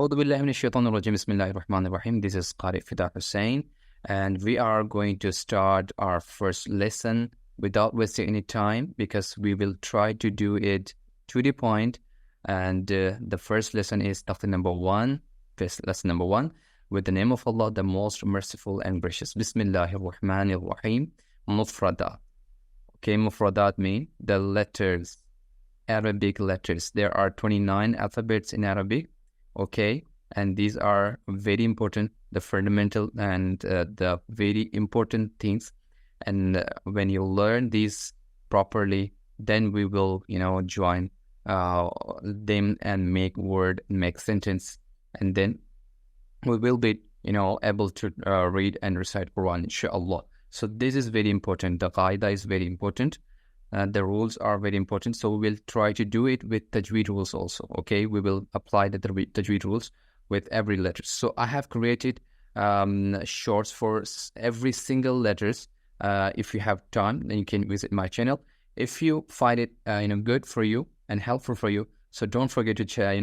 أعوذ بالله من الشيطان الرجيم. بسم الله الرحمن الرحيم. This is Qari Fida Hussein, and we are going to start our first lesson without wasting any time, because we will try to do it to the point. And the first lesson is lesson number one, with the name of Allah, the most merciful and gracious. Bismillahir Rahmanir Rahim. Mufradat. Okay, mufradat mean the letters, Arabic letters. There are 29 alphabets in Arabic. Okay, and these are very important, the fundamental and the very important things. And when you learn these properly, then we will, join them and make word, make sentence, and then we will be, able to read and recite Quran, inshallah. So this is very important. The Qaidah is very important. The rules are very important. So we will try to do it with Tajweed rules also. Okay, we will apply the Tajweed rules with every letter. So I have created shorts for every single letters. If you have time, then you can visit my channel. If you find it good for you and helpful for you, so don't forget to share,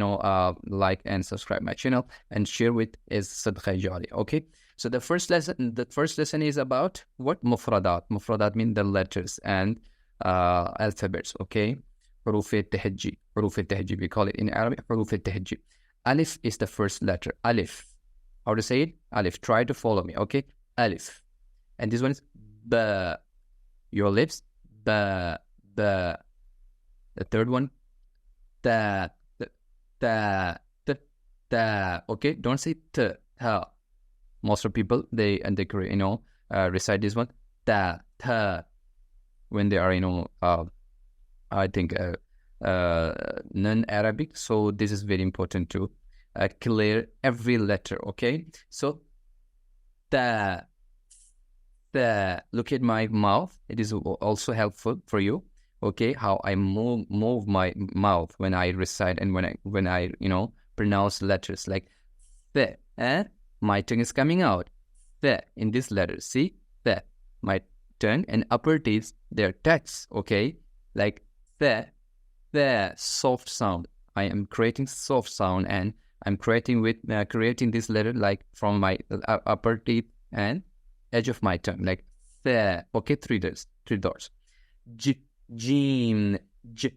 like and subscribe my channel and share with is Sadqa Jari. Okay. So the first lesson is about what? Mufradat. Mufradat mean the letters and alphabets. Okay. Huruf al-tahajji. Huruf al-tahajji. We call it in Arabic Huruf al-tahajji. Alif is the first letter. Alif. How to say it? Alif. Try to follow me. Okay. Alif. And this one is ba. Your lips. Ba. Ba. The third one. Ta. Ta. Ta. Ta. Okay. Don't say t. Ha. Most of people, they recite this one. Ta. Ta. When they are, I think, non-Arabic. So this is very important to clear every letter, okay? So, ta, ta. Look at my mouth. It is also helpful for you, okay? How I move my mouth when I recite and when I pronounce letters like the. My tongue is coming out. The in this letter. See? The. My tongue and upper teeth, they're touched, okay? Like the soft sound. I am creating soft sound, and I'm creating this letter like from my upper teeth and edge of my tongue, like the. Okay, three doors. J, jim, j.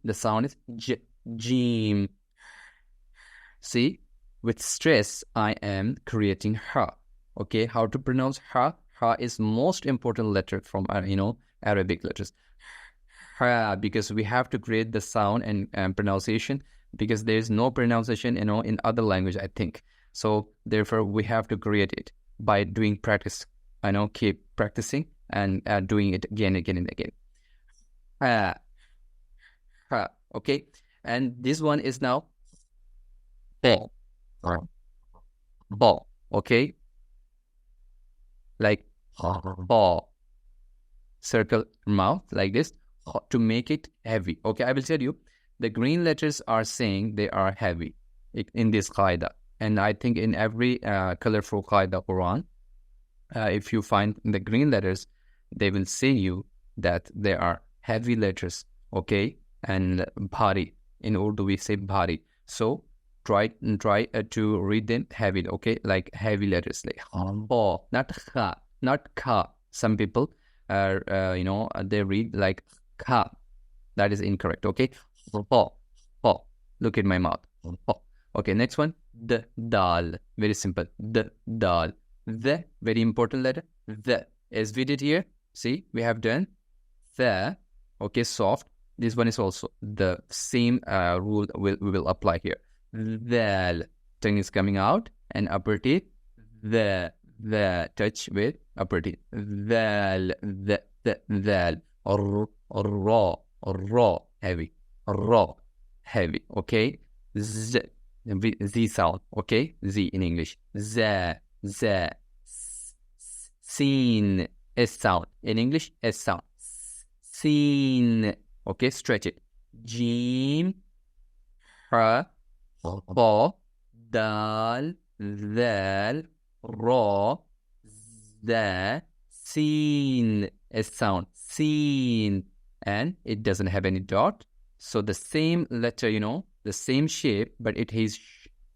The sound is j, jim. See, with stress, I am creating ha. Okay, how to pronounce ha? Ha is most important letter from Arabic letters. Ha, because we have to create the sound and pronunciation, because there is no pronunciation in other language, I think. So therefore we have to create it by doing practice. Keep practicing and doing it again and again. Ha. Ha. Okay, and this one is now ball. Ball. Okay, like ball. Circle mouth like this to make it heavy. Okay, I will tell you, the green letters are saying they are heavy in this Qaidah. And I think in every colorful Qaidah Quran, if you find the green letters, they will say you that they are heavy letters. Okay, and bhari. In Urdu we say bhari. So try to read them heavy. Okay, like heavy letters, like ba, not kha, not ka. Some people they read like ka. That is incorrect. Okay, ba. Look at my mouth. Ba. Okay, next one, the dal. Very simple. The dal. The, very important letter. The, as we did here. See, we have done the. Okay, soft. This one is also the same rule we will apply here. The tongue is coming out and upper teeth. The touch with upper teeth. The raw heavy. Raw heavy. Okay. Z sound. Okay. Z in English. Z seen. S sound in English. S sound. Seen. Okay. Stretch it. Jim. Ha. Ba, dal, dhal, ra, za, seen. A sound, seen, and it doesn't have any dot. So the same letter, the same shape, but it has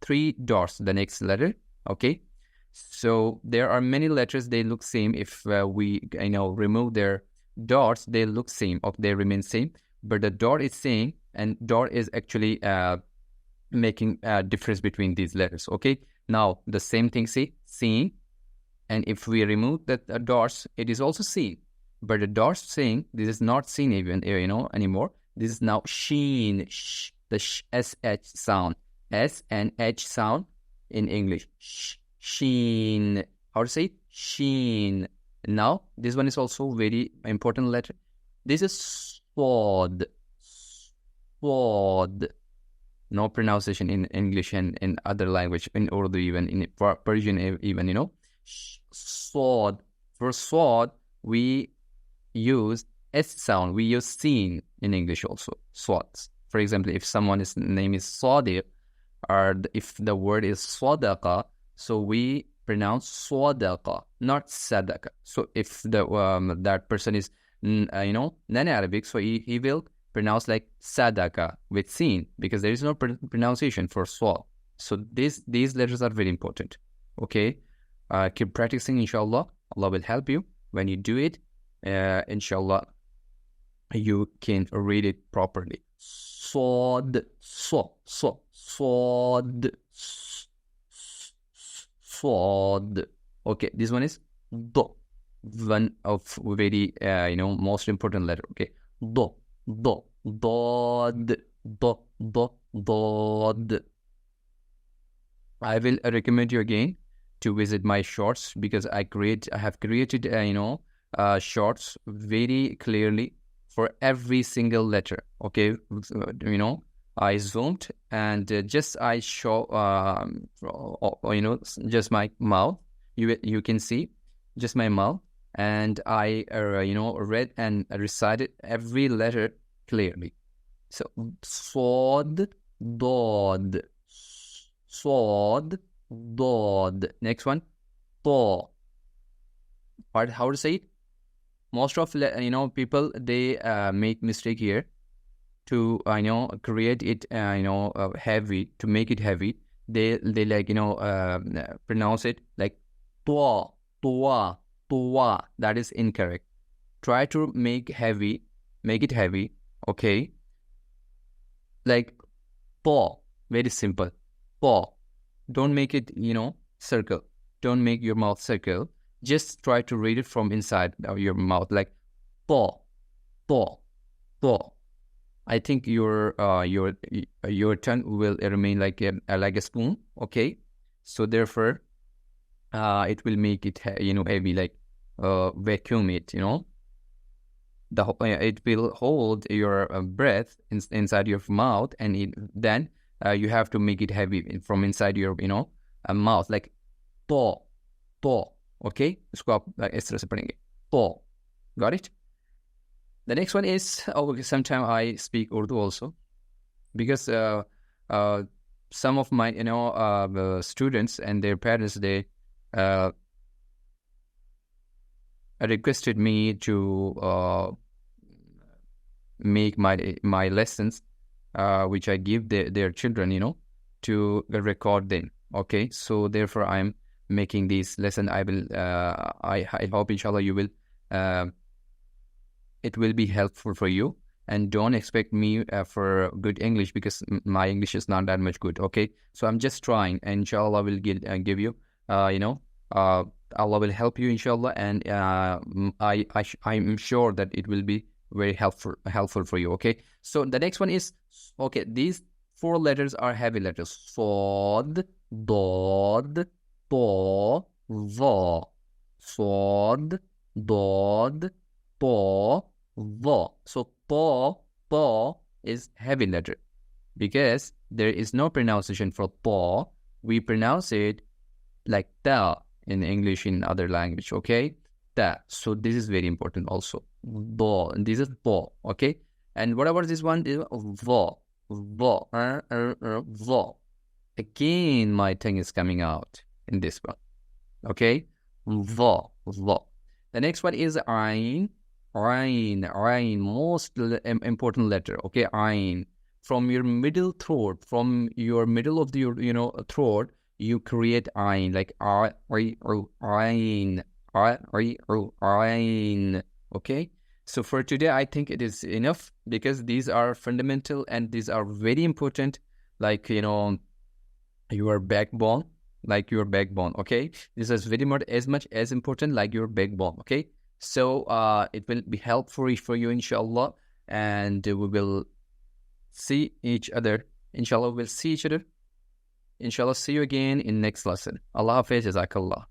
3 dots, the next letter. Okay, so there are many letters, they look same. If we remove their dots, they look same, or they remain same, but the dot is same, and dot is actually making a difference between these letters. Okay, now the same thing, see, seen, and if we remove the dots, it is also seen, but the dots saying this is not seen even anymore. This is now sheen, the sh sound, s and h sound in English. Sheen. How to say it? Sheen. Now this one is also very important letter. This is sword. Sword. No pronunciation in English and in other language, in Urdu, even in Persian, even, sword. For sword, we use S sound. We use seen in English also, swords. For example, if someone's name is Sadiq, or if the word is Sadaqa, so we pronounce Sadaqa, not Sadaqa. So if the that person is, non-Arabic, so he will pronounce like Sadaka with seen, because there is no pronunciation for swad. So these letters are very important. Okay, keep practicing, inshallah. Allah will help you. When you do it, inshallah, you can read it properly. Swad, swad, swad. Okay, this one is do, one of very most important letter. Okay, do. Dod. I will recommend you again to visit my shorts, because I have created shorts very clearly for every single letter. Okay, I zoomed and just I show just my mouth. You can see just my mouth. And I, read and recited every letter clearly. So, sword, dod, sword, dod. Next one, to. But how to say it? Most of people, they make mistake here to create it heavy, to make it heavy. They like pronounce it like to. That is incorrect. Try to make it heavy. Okay, like to. Very simple. To. Don't make it circle. Don't make your mouth circle. Just try to read it from inside of your mouth, like to. I think your tongue will remain like a spoon. Okay, so therefore it will make it heavy, like vacuum it. It will hold your breath inside your mouth, and then you have to make it heavy from inside your mouth, like to. Okay, इसको आप इस तरह से पढ़ेंगे, to. Got it? The next one is, sometimes I speak Urdu also, because some of my students and their parents, they requested me to make my lessons, which I give their children, to record them. Okay, so therefore I'm making these lesson. I will I hope, inshallah, you will it will be helpful for you. And don't expect me for good English, because my English is not that much good. Okay, so I'm just trying, and inshallah will give you Allah will help you, inshallah, and I'm sure that it will be very helpful for you. Okay, so the next one is, okay, these 4 letters are heavy letters: sword, dod, to, va. Sword, dod, to, va. So to is heavy letter, because there is no pronunciation for to. We pronounce it like ta in English, in other language. Okay, ta. So this is very important also. Do. This is to. Okay, and what about this one? Is va. Va. Again, my tongue is coming out in this one. Okay, va. The next one is ayn. Ayn, most important letter. Okay, ayn. from your middle throat, from your middle of the, throat, you create ayn, like ayn, ayn. Okay. So for today, I think it is enough, because these are fundamental and these are very important, like, your backbone, okay? This is very much as important like your backbone, okay? So it will be helpful for you, inshallah, and we will see each other. Inshallah, we'll see each other. Inshallah, see you again in next lesson. Allah Hafiz, Jazakallah.